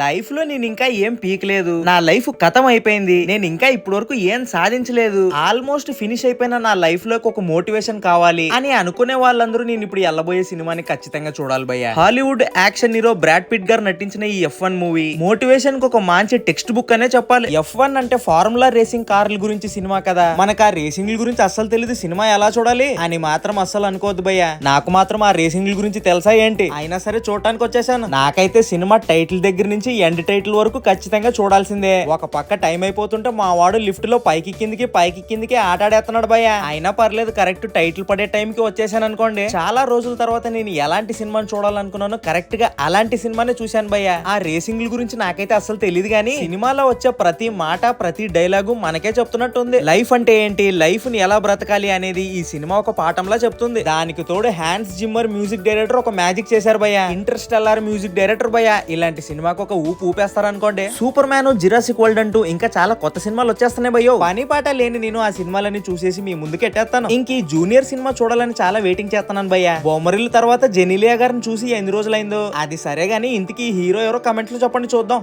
Life లో నేను ఇంకా ఏం పీకలేదు, నా లైఫ్ కథం అయిపోయింది, నేను ఇంకా ఇప్పటి వరకు ఏం సాధించలేదు, ఆల్మోస్ట్ ఫినిష్ అయిపోయిన నా లైఫ్ లోకి ఒక మోటివేషన్ కావాలి అని అనుకునే వాళ్ళందరూ నేను ఇప్పుడు ఎల్లబోయే సినిమాని ఖచ్చితంగా చూడాలి భయ్య. Hollywood action hero Brad Pitt గారు నటించిన ఈ F1 మూవీ మోటివేషన్ కు ఒక మంచి టెక్స్ట్ బుక్ అనే చెప్పాలి. F1 అంటే ఫార్ములా రేసింగ్ కార్ల గురించి సినిమా కదా, మనకు ఆ రేసింగ్ గురించి అస్సలు తెలియదు, సినిమా ఎలా చూడాలి అని మాత్రం అస్సలు అనుకోవద్దు భయ్య. నాకు మాత్రం ఆ రేసింగ్ గురించి తెలుసా ఏంటి, అయినా సరే చూడటానికి వచ్చేసాను. నాకైతే సినిమా టైటిల్ దగ్గర నుంచి ఎండ్ టైటిల్ వరకు ఖచ్చితంగా చూడాల్సిందే. ఒక పక్క టైం అయిపోతుంటే మా వాడు లిఫ్ట్ లో పైకి కిందికి ఆటాడేస్తున్నాడు భయ్య. అయినా పర్లేదు, కరెక్ట్ టైటిల్ పడే టైం కి వచ్చేసాను అనుకోండి. చాలా రోజుల తర్వాత నేను ఎలాంటి సినిమాని చూడాలనుకున్నాను, కరెక్ట్ గా అలాంటి సినిమానే చూశాను భయ్య. ఆ రేసింగ్ గురించి నాకైతే అసలు తెలియదు, కానీ సినిమాలో వచ్చే ప్రతి మాట ప్రతి డైలాగు మనకే చెప్తున్నట్టు ఉంది. లైఫ్ అంటే ఏంటి, లైఫ్ ని ఎలా బ్రతకాలి అనేది ఈ సినిమా ఒక పాఠంలా చెప్తుంది. దానికి తోడు హ్యాన్స్ జిమ్మర్ మ్యూజిక్ డైరెక్టర్ ఒక మ్యాజిక్ చేశారు భయ్య. ఇంటర్స్టెల్లార్ మ్యూజిక్ డైరెక్టర్ భయ్య. ఇలాంటి సినిమాకు ఒక ఊపేస్తారనుకోండి. సూపర్ మ్యాన్, జిరాసిక్ వరల్డ్ అంటూ ఇంకా చాలా కొత్త సినిమాలు వచ్చేస్తున్నాయి భయ్యో. పని పాట లేని నేను ఆ సినిమాలని చూసేసి మీ ముందుకు ఎట్టేస్తాను. ఇంక ఈ జూనియర్ సినిమా చూడాలని చాలా వెయిటింగ్ చేస్తున్నాను భయ్య. బొమ్మరిల్లు తర్వాత జెనీలియా గారిని చూసి ఎన్ని రోజులైందో. అది సరే గానీ ఇంతకీ హీరో ఎవరో కమెంట్ లో చెప్పండి చూద్దాం.